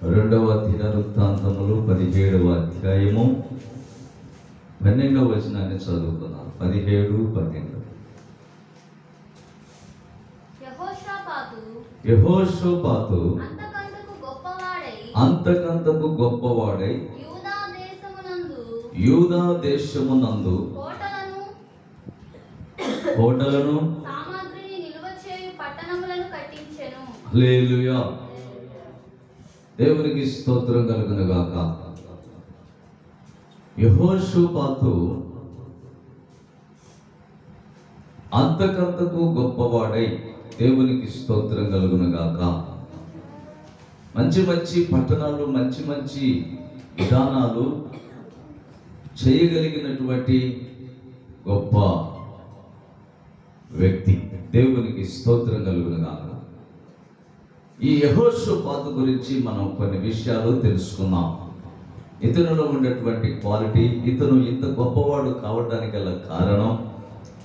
రెండవ దినవృత్తాంతములు 17వ అధ్యాయము 12వ వచనాన్ని చదువుకున్నాం. 17-12. యెహోషాపాతు అంతకంతకు గొప్పవాడై యూదా దేశమునందు కోటలను హల్లెలూయా, దేవునికి స్తోత్రం కలుగును గాక. యెహోషాపాతు అంతకంతకు గొప్పవాడై, దేవునికి స్తోత్రం కలుగును గాక. మంచి మంచి పట్టణాలు, మంచి మంచి విధానాలు చేయగలిగినటువంటి గొప్ప వ్యక్తి. దేవునికి స్తోత్రం కలుగును గాక. ఈ యెహోషాపాతు గురించి మనం కొన్ని విషయాలు తెలుసుకున్నాం. ఇతనిలో ఉన్నటువంటి క్వాలిటీ, ఇతను ఇంత గొప్పవాడు కావడానికి గల కారణం,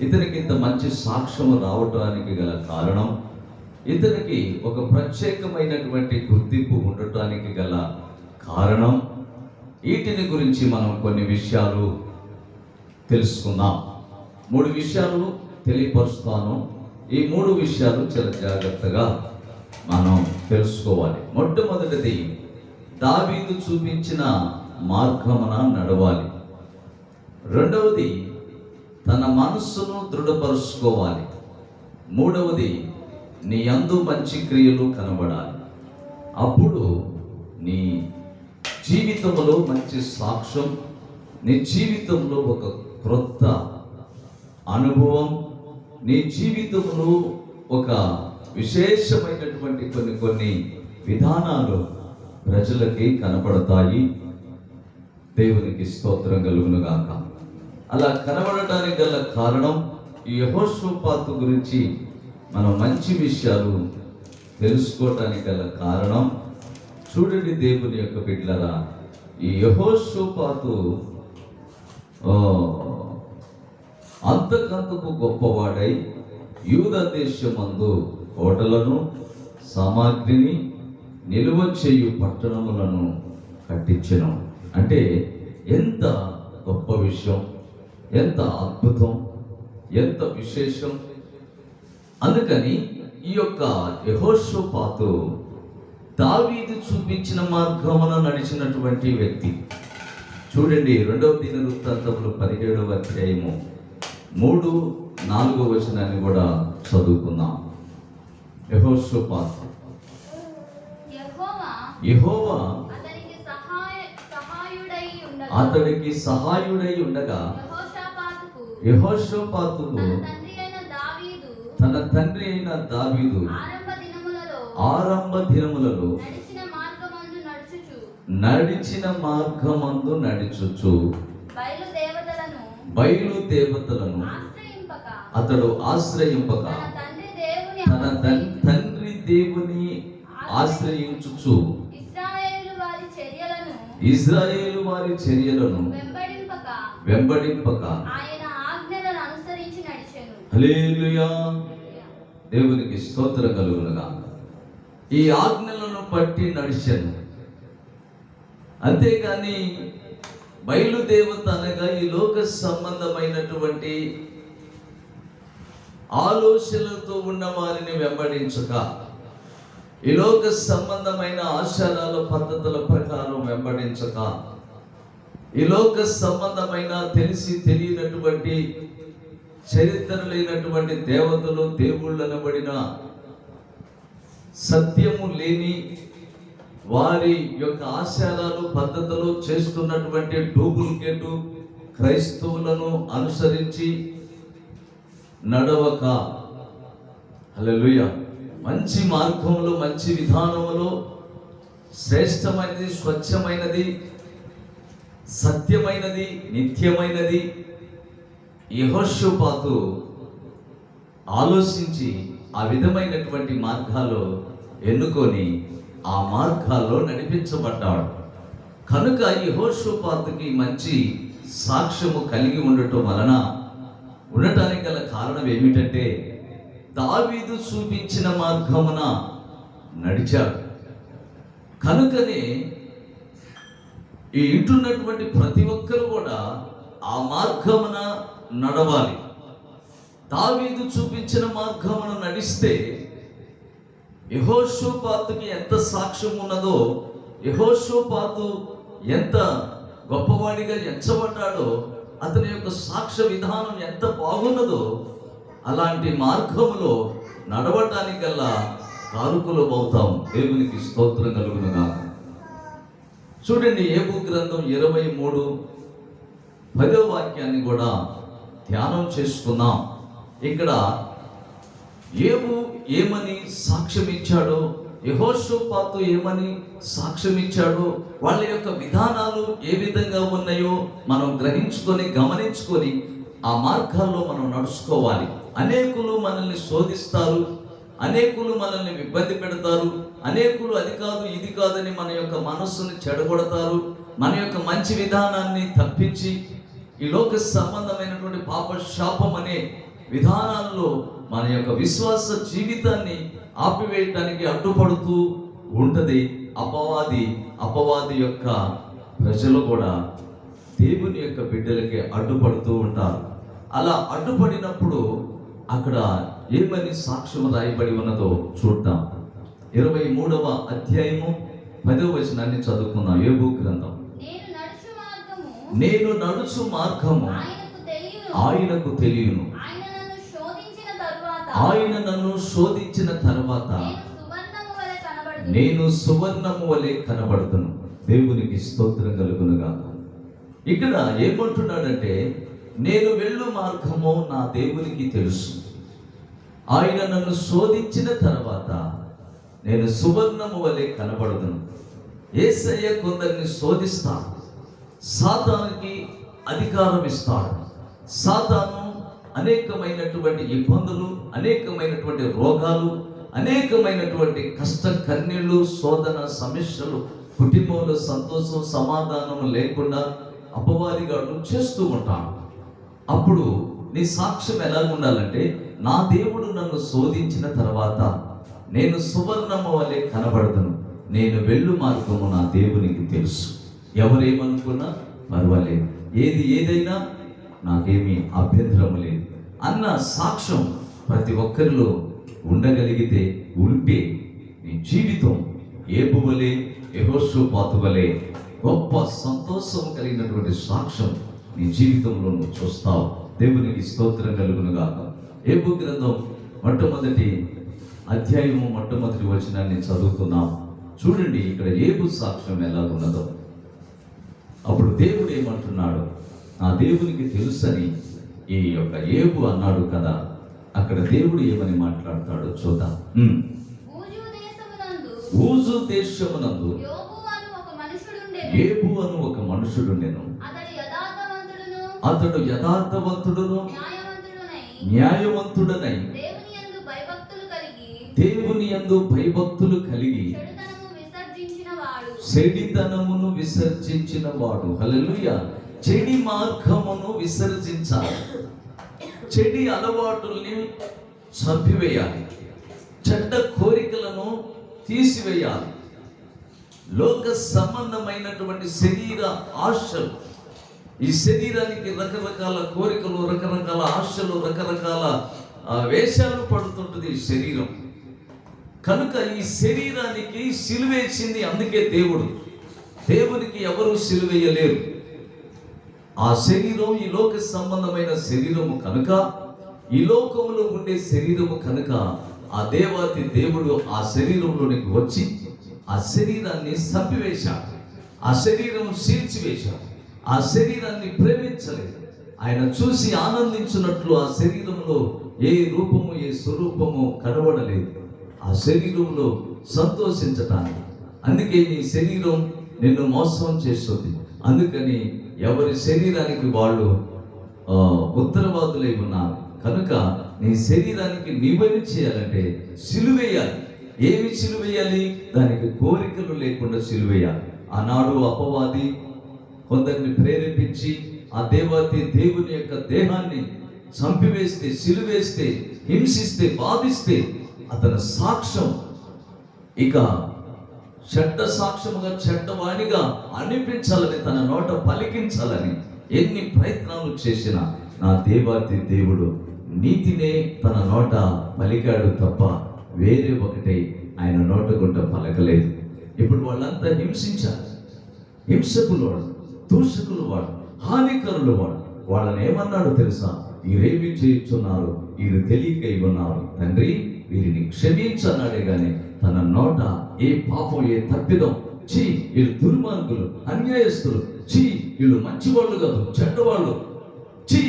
ఇతనికి ఇంత మంచి సాక్ష్యం రావడానికి గల కారణం, ఇతనికి ఒక ప్రత్యేకమైనటువంటి గుర్తింపు ఉండటానికి గల కారణం, వీటిని గురించి మనం కొన్ని విషయాలు తెలుసుకుందాం. 3 విషయాలు తెలియపరుస్తాను. ఈ 3 విషయాలు చాలా జాగ్రత్తగా మనం తెలుసుకోవాలి. మొట్టమొదటిది, దావీదు చూపించిన మార్గమున నడవాలి. రెండవది, తన మనస్సును దృఢపరుచుకోవాలి. మూడవది, నీ యందు మంచి క్రియలు కనబడాలి. అప్పుడు నీ జీవితంలో మంచి సాక్ష్యం, నీ జీవితంలో ఒక క్రొత్త అనుభవం, నీ జీవితంలో ఒక విశేషమైనటువంటి కొన్ని విధానాలు ప్రజలకి కనపడతాయి. దేవునికి స్తోత్రం కలుగును గాక. అలా కనబడటానికి గల కారణం, ఈ యెహోషాపాతు గురించి మనం మంచి విషయాలు తెలుసుకోవటానికి గల కారణం, చూడండి దేవుని యొక్క బిడ్డలారా, ఈ యెహోషాపాతు అంతకంతకు గొప్పవాడై యూదా దేశమందు కోటలను, సామాగ్రిని, నిలువ చేయు పట్టణములను కట్టించెను. అంటే ఎంత గొప్ప విషయం, ఎంత అద్భుతం, ఎంత విశేషం. అందుకని ఈ యొక్క యెహోషాపాతు దావీదు చూపించిన మార్గమున నడిచినటువంటి వ్యక్తి. చూడండి, 2వ దినవృత్తాంతములు 17వ అధ్యాయము 3-4 వచనాన్ని కూడా చదువుకుందాం. యెహోషాపాతు, యెహోవా అతడికి సహాయుడై ఉండగా యెహోషాపాతుకు తన తండ్రి అయిన దావీదు ఆరంభ దినములలో నడిచిన మార్గమందు నడుచుచు బయలు దేవతలను అతడు ఆశ్రయింపక తన తండ్రి దేవుని ఆశ్రయించుచు ఇశ్రాయేలు వారి చర్యలను వెంబడింపక హల్లెలూయా, దేవునికి స్తోత్రం కలుగునుగా. ఈ ఆజ్ఞలను పట్టి నడిచాను. అంతేగాని బయలుదేవత అనగా ఈ లోక సంబంధమైనటువంటి ఆలోచనలతో ఉన్న వారిని వెంబడించక, ఈ లోక సంబంధమైన ఆచారాల పద్ధతుల ప్రకారం వెంబడించక, ఈ లోక సంబంధమైన తెలిసి తెలియనటువంటి చరిత్ర లేనటువంటి దేవతలు, దేవుళ్ళు అనబడిన సత్యము లేని వారి యొక్క ఆచారాలు పద్ధతులు చేస్తున్నటువంటి డూప్లికేటు క్రైస్తవులను అనుసరించి నడవక, హల్లెలూయా, మంచి మార్గంలో, మంచి విధానంలో శ్రేష్టమైనది, స్వచ్ఛమైనది, సత్యమైనది, నిత్యమైనది యెహోషాపాతు ఆలోచించి ఆ విధమైనటువంటి మార్గాలు ఎన్నుకొని ఆ మార్గాల్లో నడిపించబడ్డాడు. కనుక యెహోషాపాతుకి మంచి సాక్ష్యము కలిగి ఉండటం వలన ఉండటానికి గల కారణం ఏమిటంటే, దావీదు చూపించిన మార్గమున నడిచాడు. కనుకనే ఈ ఇంటున్నటువంటి ప్రతి ఒక్కరు కూడా ఆ మార్గమున నడవాలి. దావీదు చూపించిన మార్గమున నడిస్తే యెహోషాపాతుకి ఎంత సాక్ష్యం ఉన్నదో, యెహోషాపాతు ఎంత గొప్పవాడిగా ఎంచబడ్డాడో, అతని యొక్క సాక్ష్య విధానం ఎంత బాగున్నదో, అలాంటి మార్గములో నడవటానికి గల్లా కారుకులం అవుతాం. దేవునికి స్తోత్రం కలుగునుగాక. చూడండి, యోబు గ్రంథం 23:10 వాక్యాన్ని కూడా ధ్యానం చేసుకుందాం. ఇక్కడ యోబు ఏమని సాక్ష్యం ఇచ్చాడో, యెహోషాపాతు ఏమని సాక్ష్యం ఇచ్చాడో, వాళ్ళ యొక్క విధానాలు ఏ విధంగా ఉన్నాయో మనం గ్రహించుకొని గమనించుకొని ఆ మార్గాల్లో మనం నడుచుకోవాలి. అనేకులు మనల్ని శోధిస్తారు, అనేకులు మనల్ని ఇబ్బంది పెడతారు, అనేకులు అది కాదు ఇది కాదని మన యొక్క మనస్సును చెడగొడతారు. మన యొక్క మంచి విధానాన్ని తప్పించి ఈ లోక సంబంధమైనటువంటి పాప శాపం అనే విధానాల్లో మన యొక్క విశ్వాస జీవితాన్ని ఆపివేయటానికి అడ్డుపడుతూ ఉంటుంది అపవాది యొక్క ప్రజలు కూడా దేవుని యొక్క బిడ్డలకి అడ్డుపడుతూ ఉంటారు. అలా అడ్డుపడినప్పుడు అక్కడ ఏమని సాక్ష్యం రాయబడి ఉన్నదో చూద్దాం. 23వ అధ్యాయము 10వ వచనాన్ని చదువుకుందాం. యోబు గ్రంథం. నేను నడుచు మార్గము ఆయనకు తెలియను, ఆయన నన్ను శోధించిన తర్వాత నేను సువర్ణము వలె కనబడుతును. దేవునికి స్తోత్రం కలుగునుగాక. ఇక్కడ ఏమంటున్నాడంటే, నేను వెళ్ళు మార్గము నా దేవునికి తెలుసు, ఆయన నన్ను శోధించిన తర్వాత నేను సువర్ణము వలె కనబడుతును. యేసయ్య కొందరిని శోధిస్తాడు, సాతానుకి అధికారం ఇస్తాడు. సాతాను అనేకమైనటువంటి ఇబ్బందులు, అనేకమైనటువంటి రోగాలు, అనేకమైనటువంటి కష్ట కన్నీళ్ళు, శోధన సమస్యలు, కుటుంబంలో సంతోషం సమాధానం లేకుండా అపవాదిగాడు చేస్తూ ఉంటాడు. అప్పుడు నీ సాక్ష్యం ఎలా ఉండాలంటే, నా దేవుడు నన్ను శోధించిన తర్వాత నేను సువర్ణము వలె కనబడదును, నేను వెళ్ళు మార్గము నా దేవునికి తెలుసు. ఎవరేమనుకున్నా పర్వాలేదు, ఏదైనా నాకేమీ అభ్యంతరము లేదు అన్న సాక్ష్యం ప్రతి ఒక్కరిలో ఉండగలిగితే, ఉంటే నీ జీవితం యోబు వలె, యెహోషాపాతు వలె గొప్ప సంతోషం కలిగినటువంటి సాక్ష్యం నీ జీవితంలో నువ్వు చూస్తావు. దేవునికి స్తోత్రం కలుగునుగాక. యోబు గ్రంథం 1వ అధ్యాయము 1వ వచనాన్ని చదువుతున్నాం. చూడండి ఇక్కడ యోబు సాక్ష్యం ఎలా ఉన్నదో. అప్పుడు దేవుడు ఏమంటున్నాడు, నా దేవునికి తెలుసని ఈ యొక్క యోబు అన్నాడు కదా. అక్కడ దేవుడు ఏమని మాట్లాడతాడో చూద్దాం. ఊజు దేశమునందు యోబు అను ఒక మనుషుడుండెను. అతడు యథార్థవంతుడును న్యాయవంతుడనై దేవుని యందు భయభక్తులు కలిగి చెడితనమును విసర్జించిన వాడు. హల్లెలూయా. చెడి మార్గమును విసర్జించాలి, చెడి అలవాటుల్ని చంపివేయాలి, చెడ్డ కోరికలను తీసివేయాలి. లోక సంబంధమైనటువంటి శరీర ఆశలు, ఈ శరీరానికి రకరకాల కోరికలు, రకరకాల ఆశలు, రకరకాల వేషాలు పడుతుంటుంది ఈ శరీరం. కనుక ఈ శరీరానికి సిలువేసింది అందుకే దేవునికి ఎవరు సిలువేయలేరు. ఆ శరీరం ఈ లోక సంబంధమైన శరీరము కనుక, ఈ లోకములో ఉండే శరీరము కనుక, ఆ దేవాతి దేవుడు ఆ శరీరంలోనికి వచ్చి ఆ శరీరాన్ని చంపివేశాడు, ఆ శరీరం చీల్చివేశాడు. ఆ శరీరాన్ని ప్రేమించలేదు. ఆయన చూసి ఆనందించినట్లు ఆ శరీరంలో ఏ రూపము, ఏ స్వరూపము కనబడలేదు. ఆ శరీరంలో సంతోషించటానికి. అందుకే నీ శరీరం నిన్ను మోసం చేస్తుంది. అందుకని ఎవరి శరీరానికి వాళ్ళు ఉత్తరవాదులై ఉన్నారు. కనుక నీ శరీరానికి నీవేమి చేయాలంటే సిలువేయాలి. ఏమి సిలువేయాలి? దానికి కోరికలు లేకుండా సిలువేయాలి. ఆనాడు అపవాది కొందరిని ప్రేరేపించి ఆ దేవుని యొక్క దేహాన్ని చంపివేస్తే, సిలువేస్తే, హింసిస్తే, బాధిస్తే అతని సాక్ష్యం ఇక చెడ్డ సాక్ష్యముగా చెడ్డవాణిగా అనిపించాలని, తన నోట పలికించాలని ఎన్ని ప్రయత్నాలు చేసినా నా దేవాతి దేవుడు నీతినే తన నోట పలికాడు తప్ప వేరే ఒకటి ఆయన నోట గుంట పలకలేదు. ఇప్పుడు వాళ్ళంతా హింసించారు. హింసకులు వాడు, దూషకులు వాడు, హానికరులు వాడు. వాళ్ళని ఏమన్నాడు తెలుసా? వీరేమి చేయుచున్నారు, వీరు తెలియక ఉన్నారు, తండ్రి వీరిని క్షమించన్నాడే గాని తన నోట ఏ పాపం, ఏ తప్పిదం, చీ వీళ్ళు దుర్మార్గులు, అన్యాయస్తులు, చీ వీళ్ళు మంచివాళ్ళు కాదు, చెడ్డవాళ్ళు, చీ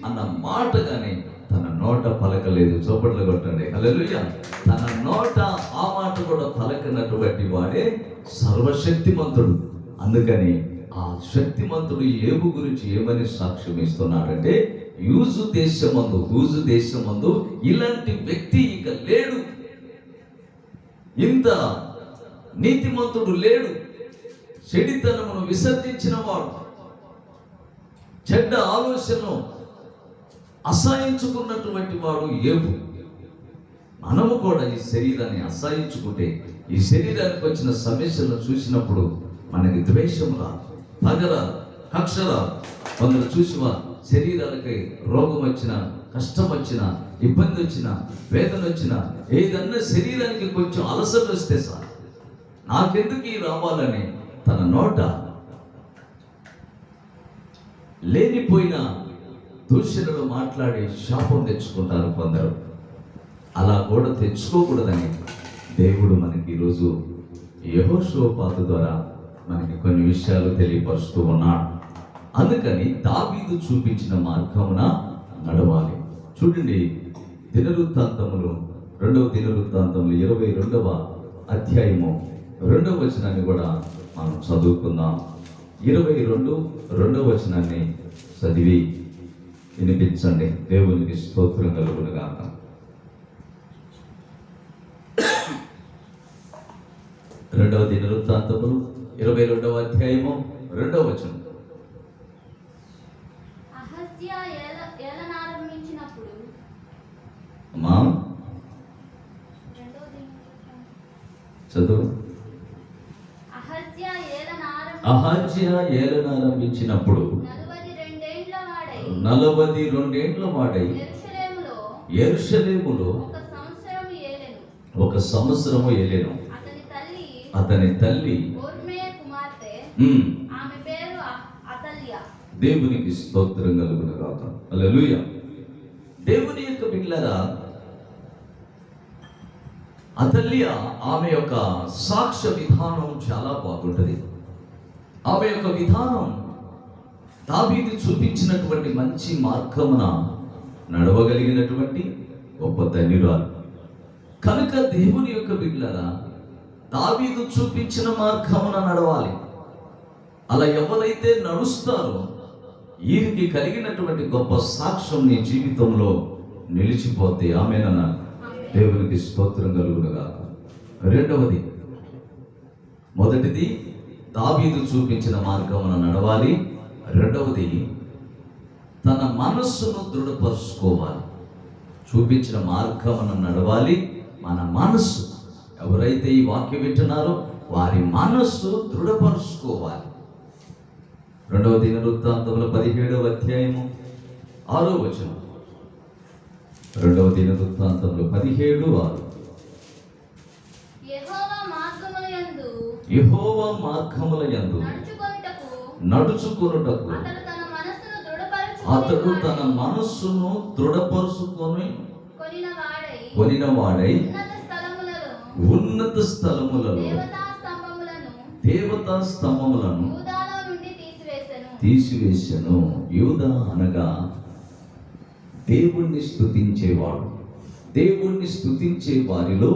అన్న మాట కానీ తన నోట పలకలేదు. చోపట్లు కొట్టండి, హల్లెలూయా. తన నోట ఆ మాట కూడా పలకనటువంటి వాడే సర్వశక్తిమంతుడు. అందుకని ఆ శక్తిమంతుడు యోబు గురించి ఏమని సాక్ష్యం ఇస్తున్నాడంటే, యూజు దేశమందు ఇలాంటి వ్యక్తి ఇక లేడు, ఇంత నీతిమంతుడు లేడు, చెడితనమును విసర్జించిన వాడు, చెడ్డ ఆలోచనను అసహించుకున్నటువంటి వాడు యోబు. మనము కూడా ఈ శరీరాన్ని అసహించుకుంటే, ఈ శరీరానికి వచ్చిన సమస్యలను చూసినప్పుడు మనకి ద్వేషం రాదు, పగ రాదు, కక్ష రాదు. కొందరు చూసివా శరీరాలకి రోగం వచ్చినా, కష్టం వచ్చినా, ఇబ్బంది వచ్చినా, వేదన వచ్చినా, ఏదన్నా శరీరానికి కొంచెం అలసట వస్తే సార్ నాకెందుకు ఈ రావాలని తన నోట లేనిపోయిన దూషణలు మాట్లాడి శాపం తెచ్చుకుంటారు కొందరు. అలా కూడా తెచ్చుకోకూడదని దేవుడు మనకి ఈరోజు యెహోషువపాతు ద్వారా మనకి కొన్ని విషయాలు తెలియపరుస్తూ ఉన్నాడు. అందుకని దావీదు చూపించిన మార్గమున నడవాలి. చూడండి, దినవృత్తాంతములు 2వ దినవృత్తాంతములు 22వ అధ్యాయము 2వ వచనాన్ని కూడా మనం చదువుకుందాం. 22వ వచనాన్ని చదివి వినిపించండి. దేవునికి స్తోత్రం కలుగును గాక. 2వ దినవృత్తాంతములు 22వ అధ్యాయము 2వ వచనం. అమ్మా చదువు. అహజ్యా ఏలనారంభించినప్పుడు 42 వాడై యెరూషలేములో 1 సంవత్సరము ఏలెను. అతని తల్లి దేవునికి స్తోత్రం కలుగును గాక. హల్లెలూయా. దేవుని యొక్క బిడ్డలారా, అతల్యా ఆమె యొక్క సాక్ష్య విధానం చాలా బాగుంటుంది. ఆమె యొక్క విధానం దావీదు చూపించినటువంటి మంచి మార్గమున నడవగలిగినటువంటి గొప్ప ధన్యురాలు. కనుక దేవుని యొక్క బిడ్డలారా, దావీదు చూపించిన మార్గమున నడవాలి. అలా ఎవరైతే నడుస్తారో వీరికి కలిగినటువంటి గొప్ప సాక్ష్యం నీ జీవితంలో నిలిచిపోతే ఆమేనన్నా. దేవునికి స్తోత్రం కలుగునుగా. రెండవది, మొదటిది దావీదు చూపించిన మార్గమున నడవాలి. రెండవది, తన మనస్సును దృఢపరుచుకోవాలి. చూపించిన మార్గమున నడవాలి. మన మనస్సు, ఎవరైతే ఈ వాక్యం వింటున్నారో వారి మనస్సు దృఢపరుచుకోవాలి. 2వ దినవృత్తాంతములు 17వ అధ్యాయము 6వ వచనం. 2వ దినవృత్తాంతములు 17:6. యెహోవా మార్గములయందు నడుచుకొనుటకు అతడు తన మనస్సును దృఢపరుచుకొని కొనినవాడై ఉన్నత స్థలములలో దేవతా స్తంభములను తీసివేసెను. యూదా అనగా దేవుణ్ణి స్తుతించేవాడు. దేవుణ్ణి స్తుతించే వారిలో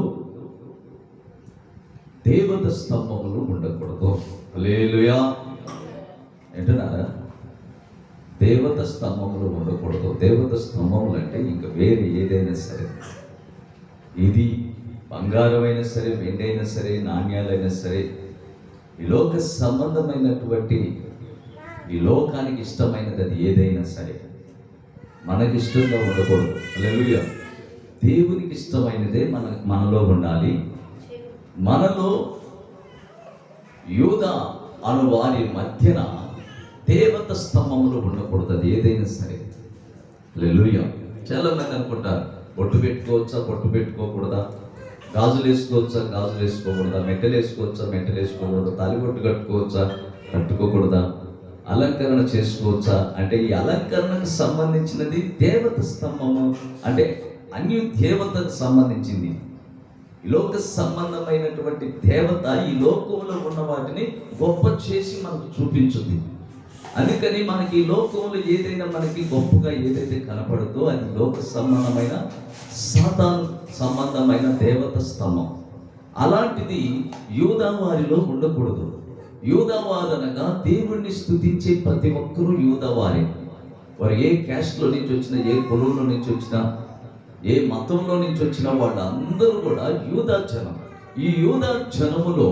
దేవత స్తంభములు ఉండకూడదు. హల్లెలూయా. ఏంటన్నారా? దేవత స్తంభములు ఉండకూడదు. దేవత స్తంభములు అంటే ఇంకా వేరే ఏదైనా సరే, ఇది బంగారమైనా సరే, వెండైనా సరే, నాణ్యాలైనా సరే, ఈ లోక సంబంధమైనటువంటి, ఈ లోకానికి ఇష్టమైనది అది ఏదైనా సరే మనకి ఇష్టంగా ఉండకూడదు. హల్లెలూయా. దేవునికి ఇష్టమైనదే మనలో ఉండాలి. మనలో యూదా అను వారి మధ్యన దేవత స్తంభములు ఉండకూడదు. అది ఏదైనా సరే. హల్లెలూయా. చాలా మంది అనుకుంటారు, బొట్టు పెట్టుకోవచ్చా, బొట్టు పెట్టుకోకూడదా, గాజులు వేసుకోవచ్చా, గాజులు వేసుకోకూడదా, మెట్టలు వేసుకోవచ్చా, మెట్టలు వేసుకోకూడదా, తాలిబొట్టు కట్టుకోవచ్చా, కట్టుకోకూడదా, అలంకరణ చేసుకోవచ్చా అంటే ఈ అలంకరణకు సంబంధించినది దేవత స్తంభము అంటే అన్ని దేవతకు సంబంధించింది. ఈ లోక సంబంధమైనటువంటి దేవత ఈ లోకంలో ఉన్న వాటిని గొప్ప చేసి మనకు చూపించుంది. అందుకని మనకి ఈ లోకంలో ఏదైనా మనకి గొప్పగా ఏదైతే కనపడుతో అది లోక సంబంధమైన సాతాను సంబంధమైన దేవత స్తంభం. అలాంటిది యూదా వారిలో ఉండకూడదు. యూదావారు అనగా దేవుణ్ణి స్తుతించే ప్రతి ఒక్కరూ యూదావారే. వారు ఏ క్యాస్ట్లో నుంచి వచ్చినా, ఏ కులంలో నుంచి వచ్చినా, ఏ మతంలో నుంచి వచ్చిన వాళ్ళందరూ కూడా యూదా జనం. ఈ యూదా జనములో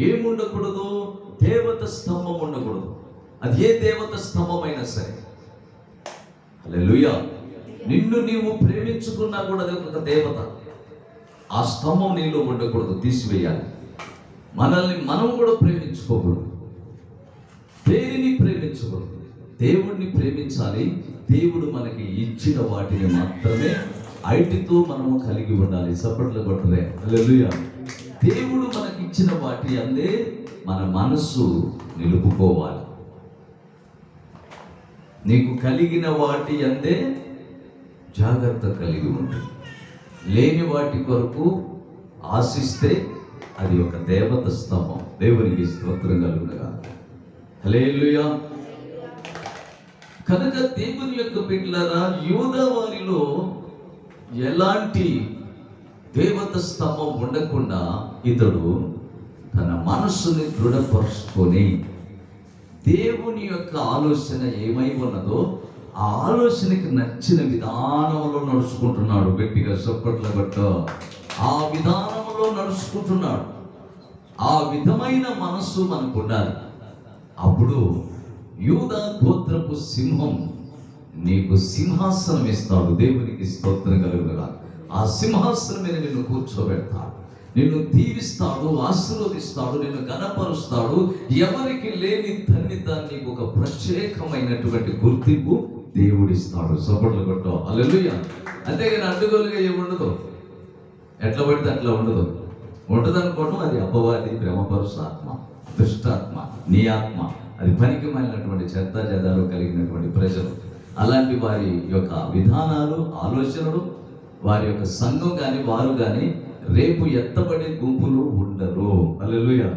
ఏముండకూడదు? దేవత స్తంభం ఉండకూడదు. అది ఏ దేవత స్తంభమైనా సరే. హల్లెలూయా. నిన్ను నీవు ప్రేమించుకున్నా కూడా అది ఒక దేవత. ఆ స్తంభం నీలో ఉండకూడదు, తీసివేయాలి. మనల్ని మనం కూడా ప్రేమించుకోకూడదు. దేనిని ప్రేమించకూడదు, దేవుడిని ప్రేమించాలి. దేవుడు మనకి ఇచ్చిన వాటిని మాత్రమే ఐటితో మనము కలిగి ఉండాలి. సపట్లు కొట్టలే. హల్లెలూయా. దేవుడు మనకి ఇచ్చిన వాటి అందే మన మనస్సు నిలుపుకోవాలి. నీకు కలిగిన వాటి అందే జాగ్రత్త కలిగి ఉంటుంది. లేని వాటి కొరకు ఆశిస్తే అది ఒక దేవత స్తంభం. దేవునికి స్తోత్రం కలుగునుగా. హల్లెలూయా. కనుక దేవుని యొక్క బిడ్డలారా, యూదా వారిలో ఎలాంటి దేవత స్తంభం ఉండకుండా ఇతడు తన మనస్సుని దృఢపరుచుకొని దేవుని యొక్క ఆలోచన ఏమై ఉన్నదో ఆ ఆలోచనకి నచ్చిన విధానంలో నడుచుకుంటున్నాడు. గట్టిగా చప్పట్ల గట్ట ఆ విధానంలో నడుచుకుంటున్నాడు. ఆ విధమైన మనస్సు మనకు ఉండాలి. అప్పుడు యూదా గోత్రపు సింహం నీకు సింహాసనం ఇస్తాడు. దేవునికి స్తోత్రం కలుగునుగా. ఆ సింహాసనం మీద నిన్ను కూర్చోబెడతాడు, నిన్ను దీవిస్తాడు, ఆశీర్వదిస్తాడు, నిన్ను ఘనపరుస్తాడు. ఎవరికి లేని ధన్యత నీకు ఒక ప్రత్యేకమైనటువంటి గుర్తింపు దేవుడిస్తాడు. సపోర్ట్లు కొట్టావు. హల్లెలూయా. అంతేగాని అడ్డుగోలుగా ఏముండదు, ఎట్లా పడితే అట్లా ఉండదు. ఉండదనుకోవడం అది అపవాది, భ్రమపరుష ఆత్మ, దుష్టాత్మ, నీ ఆత్మ. అది పనికి మాలినటువంటి చెత్త చెదాలు కలిగినటువంటి ప్రజలు. అలాంటి వారి యొక్క విధానాలు, ఆలోచనలు, వారి యొక్క సంఘం కానీ వారు కానీ రేపు ఎత్తబడే గుంపులు ఉండరు. హల్లెలూయా.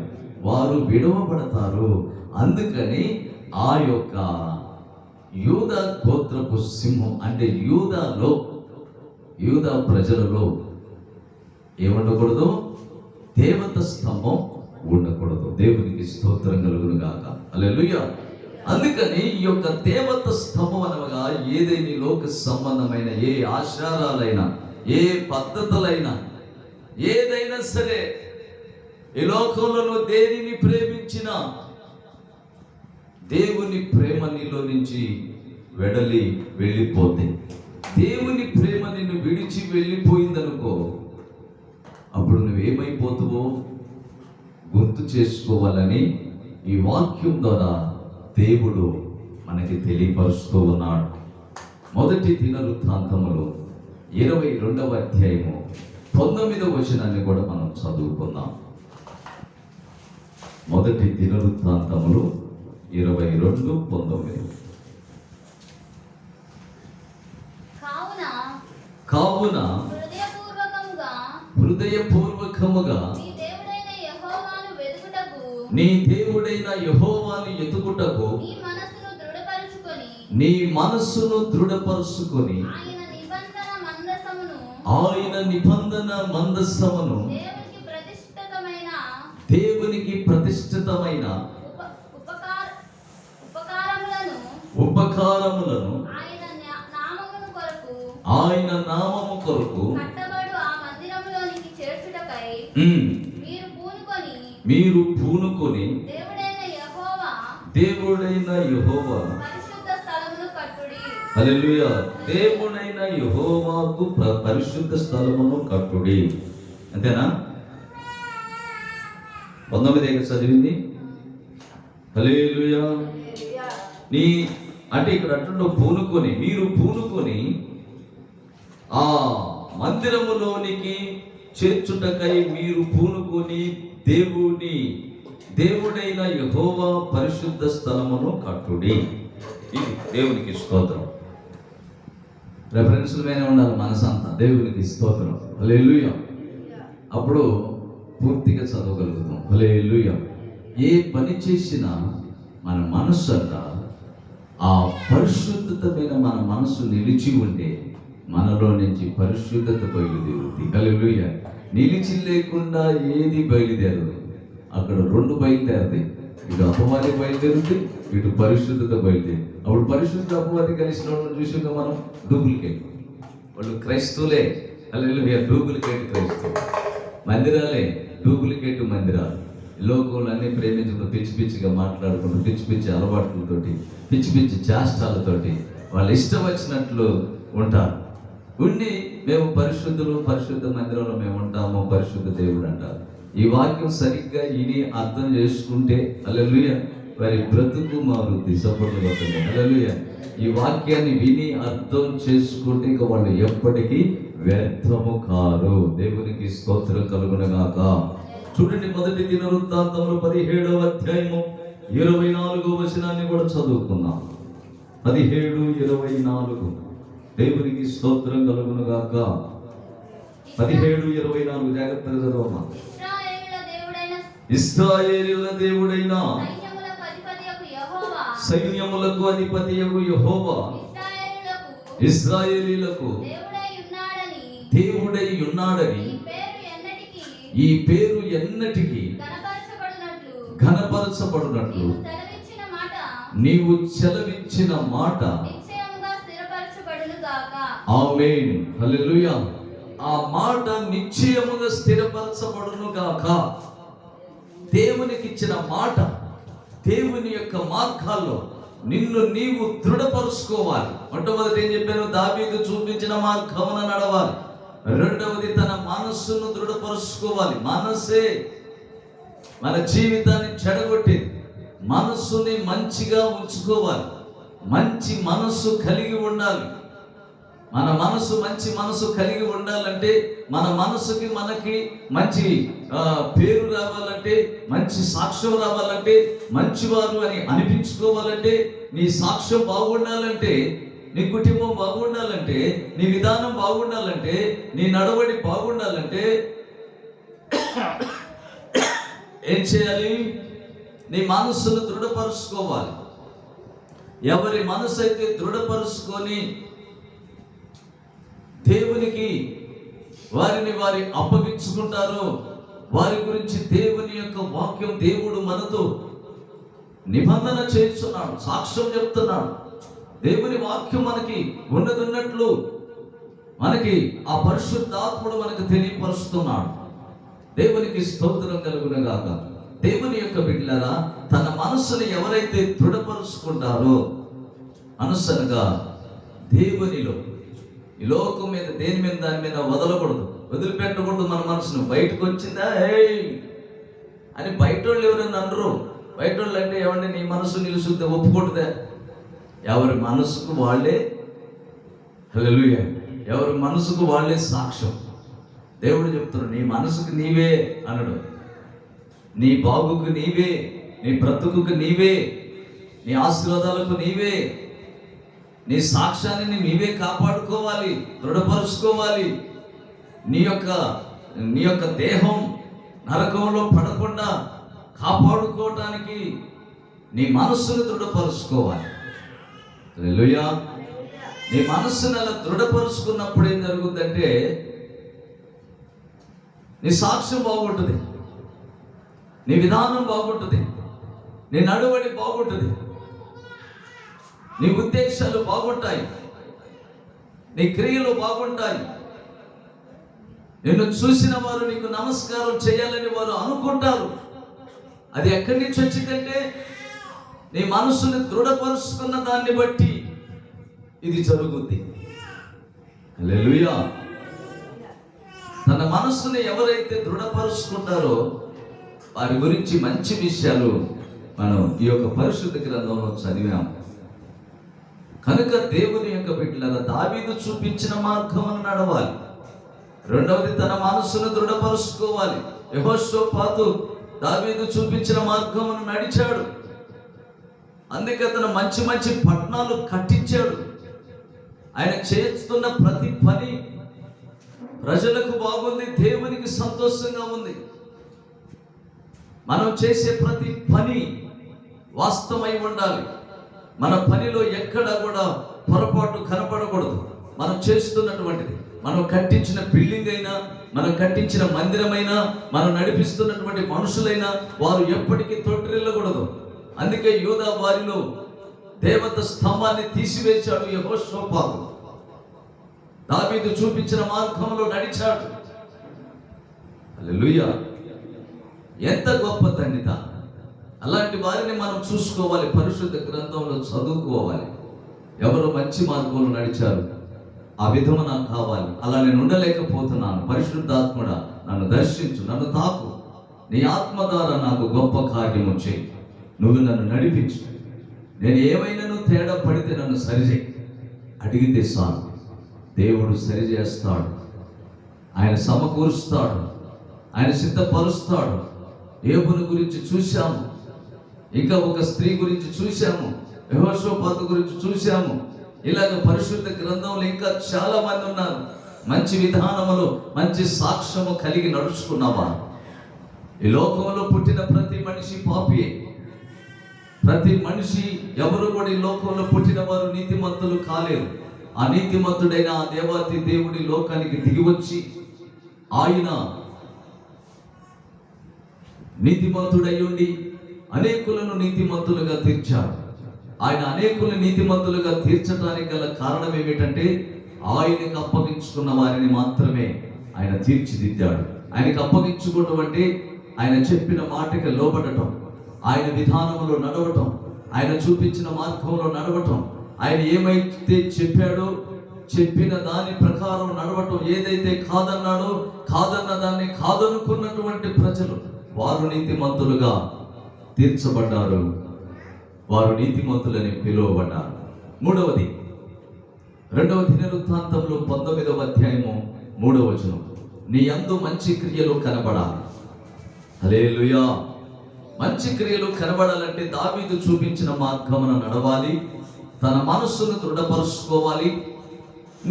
వారు విడవబడతారు. అందుకని ఆ యొక్క యూదా గోత్రపు సింహం అంటే యూదా ప్రజలలో ఏముండకూడదు? దేవత స్తంభం ఉండకూడదు. దేవునికి స్తోత్రం కలుగును గాక. హల్లెలూయా. అందుకని ఈ యొక్క దేవత స్తంభం అనగా ఏదైనా లోక సంబంధమైన ఏ ఆచారాలైనా, ఏ పద్ధతులైనా, ఏదైనా సరే ఈ లోకంలో దేనిని ప్రేమించినా దేవుని ప్రేమ నీలో నుంచి వెళ్ళిపోతే, దేవుని ప్రేమ నిన్ను విడిచి వెళ్ళిపోయిందనుకో, అప్పుడు నువ్వేమైపోతావో గుర్తు చేసుకోవాలని ఈ వాక్యం ద్వారా దేవుడు మనకి తెలియపరుస్తూ ఉన్నాడు. మొదటి దినవృత్తాంతములు 22వ అధ్యాయము 19వ వచనాన్ని కూడా మనం చదువుకుందాం. మొదటి దినవృత్తాంతములు 22:19. కావున హృదయపూర్వకముగా నీ దేవుడైన యెహోవాను వెతుకుటకు నీ మనస్సును దృఢపరుచుకొని ఆయన నిబంధన మందసమును దేవునికి ప్రతిష్ఠితమైన ఉపకారములను ఆయన నామము కొరకు మీరు పూనుకొని దేవుడైన యెహోవా హల్లెలూయా దేవుడైన యెహోవాకు పరిశుద్ధ స్థలమును కట్టుడి. అంతేనా? 19 చదివింది. హల్లెలూయా. నీ అంటే ఇక్కడ అంటుండో పూనుకొని, మీరు పూనుకొని ఆ మందిరములోనికి చేర్చుటకై మీరు పూనుకొని దేవుడైన యెహోవా పరిశుద్ధ స్థలమును కట్టుడి. ఇది దేవునికి స్తోత్రం. రెఫరెన్స్ల మీద ఉండాలి మనసంతా. దేవునికి స్తోత్రం. హల్లెలూయా. అప్పుడు పూర్తిగా చదవగలుగుతాం. హల్లెలూయా. ఏ పని చేసినా మన మనస్సు అంట ఆ పరిశుద్ధత మీద మన మనసు నిలిచి ఉంటే మనలో నుంచి పరిశుద్ధత బయలుదేరుతుంది. హల్లెలూయా. నిలిచి లేకుండా ఏది బయలుదేరదు. అక్కడ రెండు బయలుదేరుతాయి. ఇటు అపవాది బయలుదేరుతుంది, ఇటు పరిశుద్ధత బయలుదేరు. అప్పుడు పరిశుద్ధ అపవాది కలిసిన వాళ్ళని చూసాక మనం డూప్లికేట్. వాళ్ళు క్రైస్తవులే. హల్లెలూయా. డూప్లికేట్ క్రైస్తవులు. మందిరాలే డూప్లికేట్ మందిరాలు. లోకంలో అన్ని ప్రేమించుకుంటూ పిచ్చి పిచ్చిగా మాట్లాడుకుంటూ పిచ్చి పిచ్చి అలవాట్లతోటి పిచ్చి పిచ్చి చేష్టాలతోటి వాళ్ళు ఇష్టం వచ్చినట్లు ఉంటారు. ఉండి మేము పరిశుద్ధులు, పరిశుద్ధ మందిరంలో మేము ఉంటాము, పరిశుద్ధ దేవుడు అంటారు. ఈ వాక్యం సరిగ్గా విని అర్థం చేసుకుంటే హల్లెలూయా వారి బ్రతుకు మారుద్ది. సపోర్ట్ అవుతుంది. హల్లెలూయా. ఈ వాక్యాన్ని విని అర్థం చేసుకుంటే ఇక వాళ్ళు ఎప్పటికీ వ్యర్థము కారు. దేవునికి స్తోత్రం కలుగునగాక. చూడండి, మొదటి దినవృత్తాంతములు 17వ అధ్యాయము 24వ వచనాన్ని కూడా చదువుకుందాం. 17:24. దేవునికి స్తోత్రం కలుగునగాక. 17:24 జాగ్రత్తగా చదవమ్మా. ఇశ్రాయేలీయుల దేవుడైన సైన్యములకు అధిపతియగు యెహోవా ఇశ్రాయేలీయులకు దేవుడై ఉన్నాడని ఈ పేరు ఎన్నటికీ ఘనపరచబడునట్లు నీవు సెలవిచ్చిన మాట. ఆమేన్. హల్లెలూయా. ఆ మాట నిశ్చయముగా స్థిరపరచబడును గాక. దేవునికి ఇచ్చిన మాట, దేవుని యొక్క మార్గాల్లో నిన్ను నీవు దృఢపరుచుకోవాలి. మొట్టమొదటి ఏం చెప్పాను? దావీదు చూపించిన మార్గమున నడవాలి. రెండవది తన మనస్సును దృఢపరుచుకోవాలి. మనసే మన జీవితాన్ని చెడగొట్టేది. మనస్సుని మంచిగా ఉంచుకోవాలి. మంచి మనస్సు కలిగి ఉండాలి. మన మనసు మంచి మనసు కలిగి ఉండాలంటే, మన మనసుకి మనకి మంచి పేరు రావాలంటే, మంచి సాక్ష్యం రావాలంటే, మంచివారు అని అనిపించుకోవాలంటే, నీ సాక్ష్యం బాగుండాలంటే, నీ కుటుంబం బాగుండాలంటే, నీ విధానం బాగుండాలంటే, నీ నడవడి బాగుండాలంటే ఏం చేయాలి? నీ మనస్సును దృఢపరుచుకోవాలి. ఎవరి మనసు అయితే దృఢపరుచుకొని దేవునికి వారిని అప్పగించుకుంటారో వారి గురించి దేవుని యొక్క వాక్యం, దేవుడు మనతో నిబంధన చేస్తున్నాడు, సాక్ష్యం చెప్తున్నాడు. దేవుని వాక్యం మనకి ఉన్నదన్నట్లు మనకి ఆ పరిశుద్ధాత్ముడు మనకు తెలియపరుస్తున్నాడు. దేవునికి స్తోత్రం కలుగునగాక. దేవుని యొక్క బిడ్డలారా, తన మనస్సుని ఎవరైతే దృఢపరుచుకుంటారో, మనస్సునగా దేవునిలో, ఈ లోకం మీద దేని మీద దాని మీద వదలకూడదు, వదిలిపెట్టకూడదు. మన మనసును బయటకు వచ్చిందా అని బయట వాళ్ళు ఎవరైనా అనరు. బయట వాళ్ళు అంటే ఏమంటే నీ మనసు నిలుసుద్దే, ఒప్పుకుంటుందా? ఎవరి మనసుకు వాళ్ళే హల్లెలూయా, ఎవరి మనసుకు వాళ్ళే సాక్ష్యం. దేవుడు చెప్తున్నాడు, నీ మనసుకు నీవే అనడు. నీ బాగుకు నీవే, నీ బ్రతుకుకు నీవే, నీ ఆశీర్వాదాలకు నీవే, నీ సాక్ష్యాన్ని నీవే కాపాడుకోవాలి, దృఢపరుచుకోవాలి. నీ యొక్క దేహం నరకంలో పడకుండా కాపాడుకోవటానికి నీ మనస్సును దృఢపరుచుకోవాలి. హల్లెలూయా. నీ మనస్సును అలా దృఢపరుచుకున్నప్పుడు ఏం జరుగుతుందంటే నీ సాక్ష్యం బాగుంటుంది, నీ విధానం బాగుంటుంది, నీ నడవడి బాగుంటుంది, నీ ఉద్దేశాలు బాగుంటాయి, నీ క్రియలు బాగుంటాయి. నిన్ను చూసిన వారు నీకు నమస్కారం చేయాలని వారు అనుకుంటారు. అది ఎక్కడి నుంచి వచ్చిందంటే నీ మనసుని దృఢపరుచుకున్న దాన్ని బట్టి ఇది జరుగుద్ది. హల్లెలూయా. తన మనస్సుని ఎవరైతే దృఢపరుచుకుంటారో వారి గురించి మంచి విషయాలు మనం ఈ యొక్క పరిశుద్ధ గ్రంథంలో చదివాం. కనుక దేవుని యొక్క బిడ్డలారా, దావీదు చూపించిన మార్గమును నడవాలి. రెండవది, తన మనస్సును దృఢపరుచుకోవాలి. యెహోషాపాతు దావీదు చూపించిన మార్గమును నడిచాడు. అందుకే అతను మంచి మంచి పట్టణాలు కట్టించాడు. ఆయన చేస్తున్న ప్రతి పని ప్రజలకు బాగుంది, దేవునికి సంతోషంగా ఉంది. మనం చేసే ప్రతి పని వాస్తవమై ఉండాలి. మన పనిలో ఎక్కడ కూడా పొరపాటు కనపడకూడదు. మనం చేస్తున్నటువంటిది, మనం కట్టించిన బిల్డింగ్ అయినా, మనం కట్టించిన మందిరమైనా, మనం నడిపిస్తున్నటువంటి మనుషులైనా వారు ఎప్పటికీ తొట్టిల్లకూడదు. అందుకే యూదా వారిలో దేవత స్తంభాన్ని తీసివేశాడు యెహోషాపాతు. దావీదు చూపించిన మార్గంలో నడిచాడు. హల్లెలూయా! ఎంత గొప్ప ధన్యత! అలాంటి వారిని మనం చూసుకోవాలి, పరిశుద్ధ గ్రంథంలో చదువుకోవాలి. ఎవరు మంచి మార్గంలో నడిచారు, ఆ విధము నాకు కావాలి. అలా నేను ఉండలేకపోతున్నాను. పరిశుద్ధాత్ముడా, నన్ను దర్శించు, నన్ను తాకు, నీ ఆత్మ ద్వారా నాకు గొప్ప కార్యము చేయి, నువ్వు నన్ను నడిపించు. నేను ఏమైనా తేడా పడితే నన్ను సరిచేయి. అడిగితే చాలు, దేవుడు సరిచేస్తాడు, ఆయన సమకూరుస్తాడు, ఆయన సిద్ధపరుస్తాడు. యోబుని గురించి చూశాము, ఇంకా ఒక స్త్రీ గురించి చూశాము, యెహోషాపాతు గురించి చూశాము. ఇలాగ పరిశుద్ధ గ్రంథంలో ఇంకా చాలా మంది ఉన్నారు. మంచి విధానములో మంచి సాక్ష్యము కలిగి నడుచుకున్నవారు. ఈ లోకంలో పుట్టిన ప్రతి మనిషి పాపియే. ప్రతి మనిషి, ఎవరు కూడా ఈ లోకంలో పుట్టిన వారు నీతిమంతులు కాలేరు. ఆ నీతిమంతుడైన ఆ దేవాతి దేవుడి లోకానికి దిగివచ్చి ఆయన నీతిమంతుడై ఉండి అనేకులను నీతిమంతులుగా తీర్చాడు. ఆయన అనేకులను నీతిమంతులుగా తీర్చడానికి గల కారణం ఏమిటంటే, ఆయనకు అప్పగించుకున్న వారిని మాత్రమే ఆయన తీర్చిదిద్దాడు. ఆయనకు అప్పగించుకోవటం అంటే ఆయన చెప్పిన మాటకి లోబడటం, ఆయన విధానంలో నడవటం, ఆయన చూపించిన మార్గంలో నడవటం, ఆయన ఏమైతే చెప్పాడో చెప్పిన దాని ప్రకారం నడవటం. ఏదైతే కాదన్నాడో, కాదన్న దాన్ని కాదనుకున్నటువంటి ప్రజలు, వారు నీతిమంతులుగా తీర్చబడ్డారు, వారు నీతిమంతులని పిలువబడ్డారు. మూడవది, 2వ దినవృత్తాంతంలో 19వ అధ్యాయము 3వ వచనం, నీ యందు మంచి క్రియలు కనబడాలి. హల్లెలూయా! మంచి క్రియలు కనబడాలంటే దావీదు చూపించిన మార్గమున నడవాలి, తన మనస్సును దృఢపరుచుకోవాలి.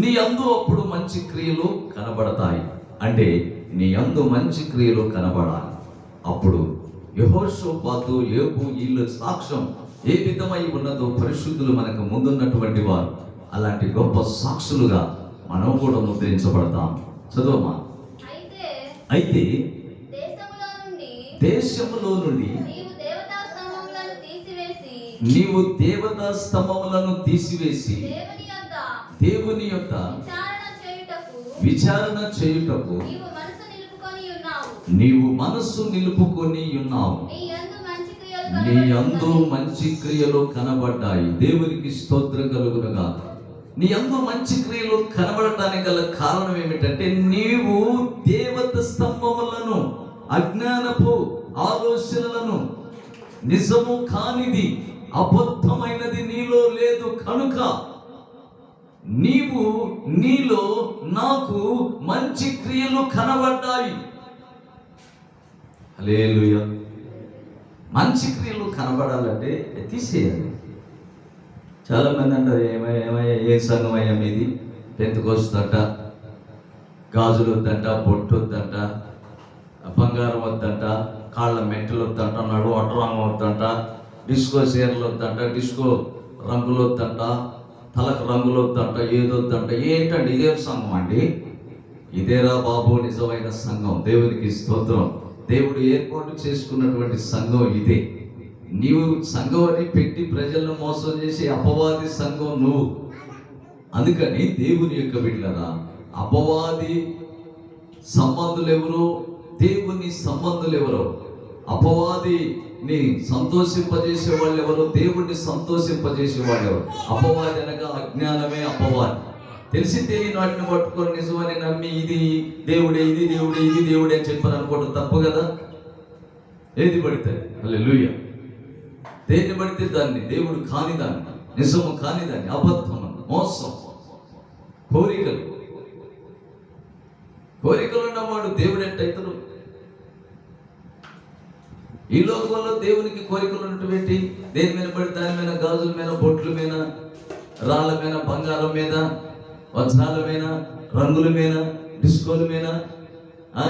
నీ యందు అప్పుడు మంచి క్రియలు కనబడతాయి. అంటే నీ యందు మంచి క్రియలు కనబడాలి. అప్పుడు యెహోషాపాతు, యోబు, వీళ్ళ సాక్ష్యం ఏ విధమై ఉన్నదో పరిశుద్ధులు మనకు ముందున్నటువంటి వారు అలాంటి గొప్ప సాక్షులుగా మనం కూడా ముద్రించబడతాం. చదవమా. అయితే దేశములో నుండి నీవు దేవతా స్తంభములను తీసివేసి దేవుని యొక్క విచారణ చేయుటకు నీవు మనస్సు నిలుపుకొని ఉన్నావు. నీ యందు మంచి క్రియలు కనబడ్డాయి. దేవునికి స్తోత్రం కలుగునుగా. నీ యందు మంచి క్రియలు కనబడటానికి గల కారణం ఏమిటంటే, నీవు దేవత స్తంభములను, అజ్ఞానపు ఆలోచనలను, నిజము కానిది, అబద్ధమైనది నీలో లేదు కనుక నీలో నాకు మంచి క్రియలు కనబడ్డాయి. హల్లెలూయా! మంచి క్రియలు కనబడాలంటే తీసేయాలి. చాలామంది అంటారు, ఏమయ్యా ఏ సంఘం అయ్యా మీది? పెంతెకోస్తట, గాజులు వద్దంట, బొట్టు వద్దంట, బంగారం వద్దంట, కాళ్ళ మెట్టలు వద్దంట, నడువు అడ్రంగం వద్దంట, డిస్కో చీరలు వద్దంట, డిస్కో రంగులు వద్దంట, తలకు రంగులు వద్దంట, ఏదొద్దంట. ఏంటండి ఇదే సంఘం అండి? ఇదేరా బాబు నిజమైన సంఘం. దేవునికి స్తోత్రం. దేవుడు ఏర్పాటు చేసుకున్నటువంటి సంఘం ఇదే. నీవు సంఘం అని పెట్టి ప్రజలను మోసం చేసే అపవాది సంఘం నువ్వు. అందుకని దేవుని యొక్క బిడ్డలారా, అపవాది సంబంధులు ఎవరో, దేవుని సంబంధులు ఎవరో, అపవాదిని సంతోషింపజేసే వాళ్ళు ఎవరో, దేవుణ్ణి సంతోషింపజేసే వాళ్ళు ఎవరు? అపవాది అనగా అజ్ఞానమే అపవాది. తెలిసి తెలియని వాటిని పట్టుకొని నిజమని నమ్మి ఇది దేవుడే, ఇది దేవుడే, ఇది దేవుడే అని చెప్పారు అనుకోవడం తప్పు కదా. ఏది పడితే హల్లెలూయా. దేన్ని పడితే దాన్ని, దేవుడు కాని దాన్ని, నిజము కాని దాన్ని, అబద్ధం, మోసం, కోరికలు ఉన్నవాడు దేవుడు ఎట్టయితడు? ఈ లోకంలో దేవునికి కోరికలు ఉన్నటువంటి దేని మీద పడి దాని మీద, గాజుల మీద, బొట్ల మీద, రాళ్ళ మీద, బంగారం మీద, వజ్రాల మీద, రంగుల మీద, డిస్కోల మీద,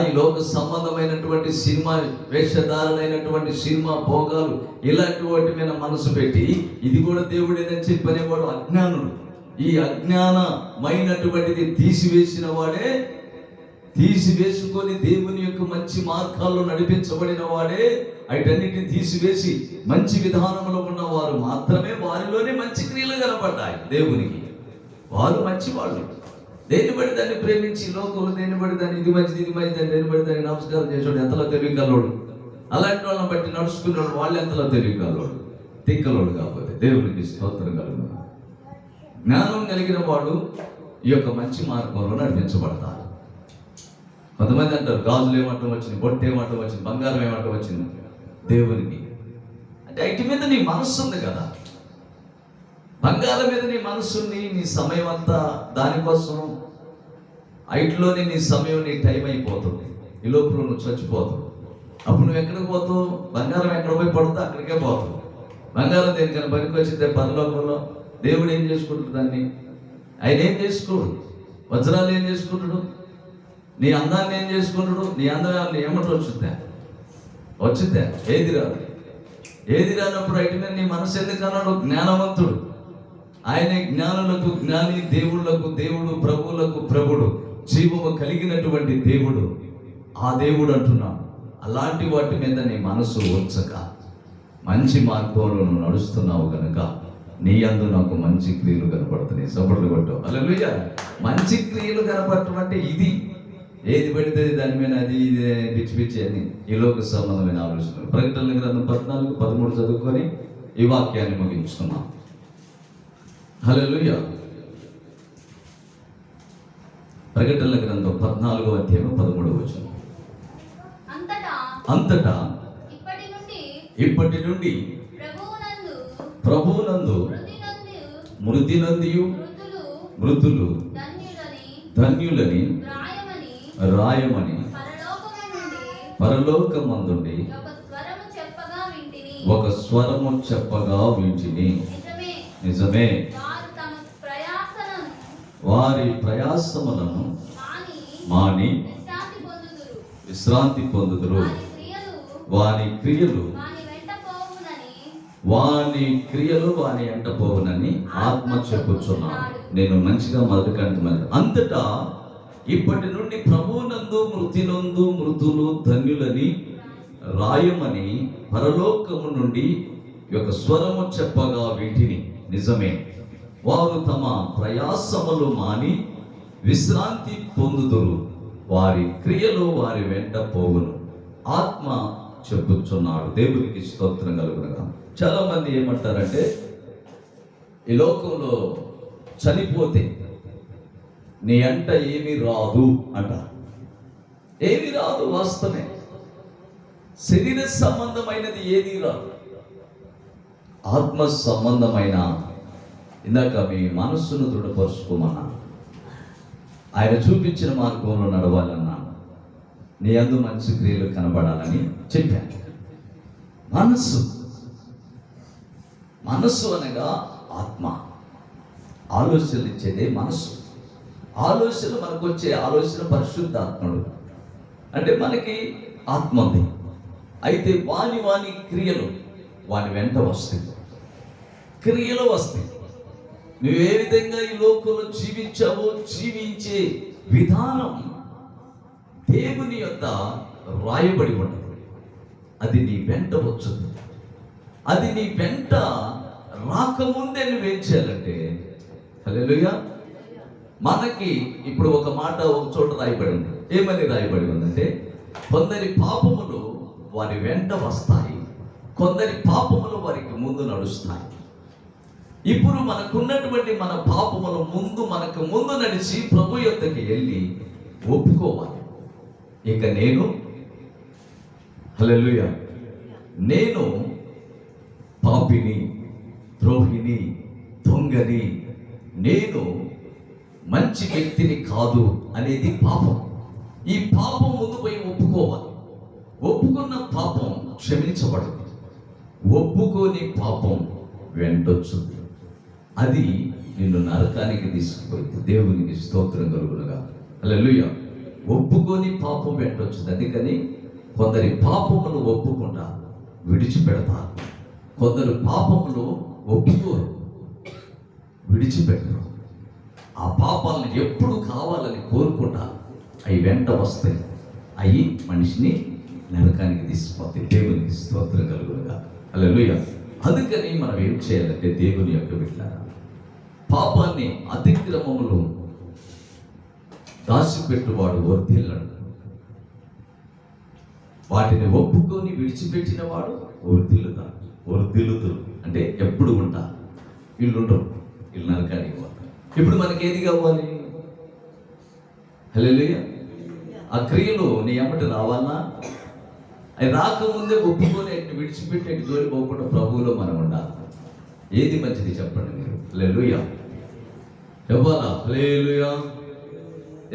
ఈ లోక సంబంధమైనటువంటి సినిమా వేషధారులైనటువంటి సినిమా భోగాలు, ఇలాంటి వాటి మీద మనసు పెట్టి ఇది కూడా దేవుడేనని చెప్పనేవాడు అజ్ఞానుడు. ఈ అజ్ఞానమైనటువంటిది తీసివేసిన వాడే, తీసివేసుకొని దేవుని యొక్క మంచి మార్గాల్లో నడిపించబడిన వాడే, వీటన్నిటిని తీసివేసి మంచి విధానంలో ఉన్నవారు మాత్రమే వారిలోనే మంచి క్రియలు కనపడ్డాయి దేవునికి. వారు మంచివాళ్ళు. దేని బడి దాన్ని ప్రేమించి లోకంలో దేని బడి దాన్ని ఇది మంచిది ఇది మంచిది, దేని బడి దాన్ని నమస్కారం చేసేవాడు ఎంతలో తెలియగలవాడు. అలాంటి వాళ్ళని బట్టి నడుచుకునేవాడు వాళ్ళు ఎంతలో తెలియగలవాడు. తిక్కలోడు కాకపోతే దేవునికి స్తోత్రం కలుగును. జ్ఞానం కలిగిన వాడు ఈ యొక్క మంచి మార్గంలో నడిపించబడతారు. కొంతమంది అంటారు గాజులు ఏమంటం వచ్చింది, బొట్టు ఏమంటం వచ్చింది, బంగారం ఏమంటం వచ్చింది దేవునికి. అంటే ఐటి మీద నీ మనస్సు ఉంది కదా, బంగారం మీద నీ మనస్సుని, నీ సమయం అంతా దానికోసం, ఐటిలోనే నీ సమయం, నీ టైం అయిపోతుంది. ఈ లోపల నువ్వు చచ్చిపోతావు. అప్పుడు నువ్వు ఎక్కడికి పోతావు? బంగారం ఎక్కడ పోయి పడుతుందో అక్కడికే పోతావు. బంగారం దేనికైనా పనికి వచ్చిందే పరలోకంలో. దేవుడు ఏం చేసుకుంటాడు దాన్ని? ఆయన ఏం చేసుకోడు. వజ్రాలు ఏం చేసుకుంటాడు? నీ అందాన్ని ఏం చేసుకుంటాడు? నీ అందాన్ని ఏమంటూ వచ్చిద్దా? ఏది రాదు. ఏది రానప్పుడు అయితే నీ మనసు ఎందుకన్నాడు? జ్ఞానవంతుడు ఆయనే, జ్ఞానులకు జ్ఞాని, దేవుళ్లకు దేవుడు, ప్రభువులకు ప్రభుడు, జీవము కలిగినటువంటి దేవుడు. ఆ దేవుడు అంటున్నాడు, అలాంటి వాటి మీద నీ మనసు ఉంచక మంచి మార్గంలో నువ్వు నడుస్తున్నావు కనుక నీ యందు నాకు మంచి క్రియలు కనపడుతున్నాయి. సపోర్ట్లు కొట్టావు. హల్లెలూయా. మంచి క్రియలు కనపడటం అంటే ఇది. ఏది పడితే దాని మీద అది ఇది పిచ్చి పిచ్చి అని ఈ లోక సంబంధమైన ఆలోచనలు. ప్రకటనల గ్రంథం 14:13 చదువుకొని ఈ వాక్యాన్ని ముగించుకున్నాం. హల్లెలూయా. ప్రకటనల గ్రంథం 14:13 అంతటా ఇప్పటి నుండి ప్రభువునందు మృతి నందియు మృతులు ధన్యులని రాయమని పరలోకమందుండి ఒక స్వరము చెప్పగా వింటిని. నిజమే, వారి ప్రయాసములను మాని విశ్రాంతి పొందుదురు. వాని క్రియలు వాని ఎంట పోవునని ఆత్మ చెప్పుచున్నాను. నేను మంచిగా మొదలుకంటే అంతటా ఇప్పటి నుండి ప్రభువునందు మృతినందు మృతులు ధన్యులని రాయమని పరలోకము నుండి ఒక స్వరము చెప్పగా వీటిని. నిజమే, వారు తమ ప్రయాసములు మాని విశ్రాంతి పొందుదురు. వారి క్రియలు వారి వెంట పోవును. ఆత్మ చెప్పుచున్నాడు. దేవునికి స్తోత్రం కలుగునుగా. చాలా మంది ఏమంటారంటే ఈ లోకంలో చనిపోతే నీ అంట ఏమీ రాదు అంటారు. ఏమీ రాదు, వాస్తవమే. శరీర సంబంధమైనది ఏది రాదు. ఆత్మ సంబంధమైన, ఇందాక మీ మనస్సును దృఢపరుచుకోమన్నా, ఆయన చూపించిన మార్గంలో నడవాలన్నా, నీ యందు మంచి క్రియలు కనబడాలని చెప్పాను. మనస్సు అనగా ఆత్మ. ఆలోచనలు ఇచ్చేదే మనస్సు. ఆలోచన మనకు వచ్చే ఆలోచన పరిశుద్ధాత్ముడు. అంటే మనకి ఆత్మ ఉంది. అయితే వాని క్రియలు వాని వెంట వస్తాయి, క్రియలు వస్తాయి. నువ్వు ఏ విధంగా ఈ లోకంలో జీవించావో, జీవించే విధానం దేవుని యొక్క రాయబడి ఉన్నది. అది నీ వెంట వచ్చుతుంది. అది నీ వెంట రాకముందే నువ్వేం చేయాలంటే, హల్లెలూయా, మనకి ఇప్పుడు ఒక మాట ఒక చోట రాయబడి ఉంది. ఏమని రాయబడి ఉందంటే, కొందరి పాపములు వారి వెంట వస్తాయి, కొందరి పాపములు వారికి ముందు నడుస్తాయి. ఇప్పుడు మనకున్నటువంటి మన పాపముల మనకు ముందు నడిచి ప్రభు యొద్దకి వెళ్ళి ఒప్పుకోవాలి. ఇక నేను, హల్లెలూయా, నేను పాపిని, ద్రోహిని, దొంగని, నేను మంచి వ్యక్తిని కాదు అనేది పాపం. ఈ పాపం ముందు పోయి ఒప్పుకోవాలి. ఒప్పుకున్న పాపం క్షమించబడదు. ఒప్పుకోని పాపం వెంటొచ్చుంది. అది నిన్ను నరకానికి తీసుకుపోయింది. దేవునికి స్తోత్రం కలుగునుగా. హల్లెలూయా. ఒప్పుకొని పాపం వెంటొచ్చుంది. అందుకని కొందరి పాపములు ఒప్పుకుంటా విడిచిపెడతారు. కొందరు పాపములు ఒప్పుకోరు, విడిచిపెట్టరు. ఆ పాపాలను ఎప్పుడు కావాలని కోరుకుంటారు. అవి వెంట వస్తాయి. అవి మనిషిని నరకానికి తీసుకుపోతాయి. దేవునికి స్తోత్రం కలుగునుగా. హల్లెలూయా. అందుకని మనం ఏం చేయాలంటే దేవుని యొక్క బిడ్డలారా, పాపాన్ని, అతిక్రమములు దాచిపెట్టువాడు వర్ధిల్లడు. వాటిని ఒప్పుకొని విడిచిపెట్టిన వాడు వర్ధిల్లుతాడు. వర్ధిల్లుతురు అంటే ఎప్పుడు ఉంటారు. వీళ్ళు ఉండరు, వీళ్ళు నరకానికి పోతారు. ఇప్పుడు మనకి ఏది కావాలి? హల్లెలూయా. ఆ క్రియలు నీ ఎమ్మటి రావాలన్నా అవి రాకముందే ఒప్పుకొని విడిచిపెట్టి జోలి పోకుండా ప్రభువులో మనం ఉండాలి. ఏది మంచిది చెప్పండి మీరు? హల్లెలూయా చెప్పాలా? హల్లెలూయా.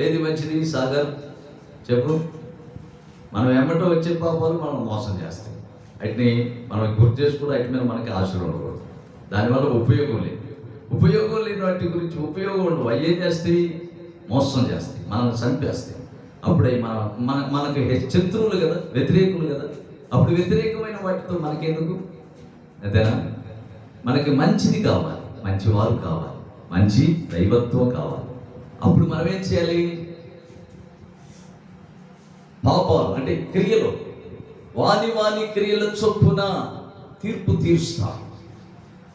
ఏది మంచిది సాగర్ చెప్పు? మనం ఎమ్మటో వచ్చే పాపాలు మనం మోసం చేస్తాం. వాటిని మనం గుర్తు చేసుకుంటే వాటి మీద మనకి ఆశలు ఉండకూడదు. దానివల్ల ఉపయోగం లేదు. ఉపయోగం లేని వాటి గురించి ఉపయోగం ఉండవు. అవి ఏం చేస్తాయి? మోసం చేస్తాయి, మనల్ని చంపేస్తాయి. అప్పుడే మనకి శత్రువులు కదా, వ్యతిరేకులు కదా. అప్పుడు వ్యతిరేకమైన వాటితో మనకెందుకు? అంతేనా? మనకి మంచిది కావాలి, మంచివారు కావాలి, మంచి దైవత్వం కావాలి. అప్పుడు మనం ఏం చేయాలి? పాపాలు అంటే క్రియలు, వాని క్రియల చొప్పున తీర్పు తీరుస్తాం.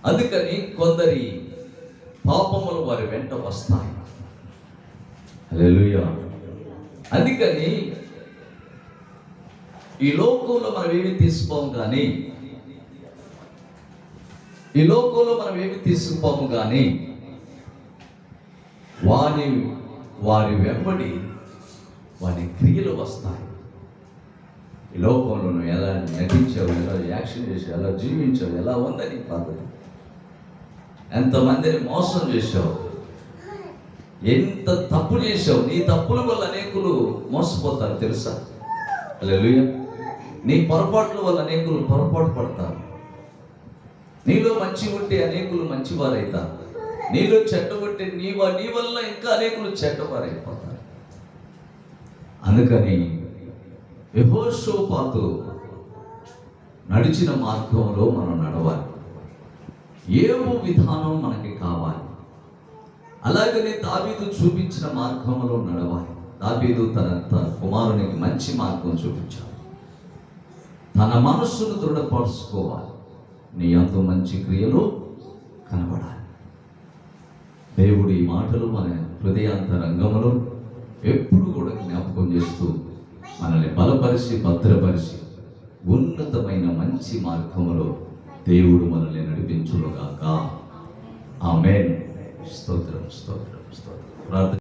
అందుకని కొందరి పాపములు వారి వెంట వస్తాయి. హల్లెలూయా. అందుకని ఈ లోకంలో మనం ఏమి తీసుకోము కానీ వారి వెంబడి వారి క్రియలు వస్తాయి. ఈ లోకంలో నువ్వు ఎలా నటించావు, ఎలా యాక్షన్ చేసావు, ఎలా జీవించావు, ఎలా ఉందని పద్ధతి, ఎంతమందిని మోసం చేశావు, ఎంత తప్పు చేశావు. నీ తప్పుల వల్ల అనేకులు మోసపోతారు తెలుసా? హల్లెలూయా. నీ పొరపాట్ల వల్ల అనేకులు పొరపాటు పడతారు. నీలో మంచి ఉంటే అనేకులు మంచివారైతారు. నీలో చెడ్డ ఉంటే నీ వల్ల ఇంకా అనేకులు చెడ్డవారైపోతారు. అందుకని యెహోషాపాతు నడిచిన మార్గంలో మనం నడవాలి. ఏవో విధానం మనకి కావాలి. అలాగనే దావీదు చూపించిన మార్గంలో నడవాలి. దావీదు తన కుమారునికి మంచి మార్గం చూపించాలి. తన మనస్సును దృఢపరుచుకోవాలి. నీ అంత మంచి క్రియలు కనబడాలి. దేవుడు ఈ మాటలు మన హృదయాంతరంగంలో ఎప్పుడు కూడా జ్ఞాపకం చేస్తూ మనల్ని బలపరిచి భద్రపరిచి ఉన్నతమైన మంచి మార్గంలో దేవుడు మనల్ని నడిపించునుగాక. ఆమేన్. స్తోత్రం స్తోత్రం స్తోత్రం. ప్రార్థన.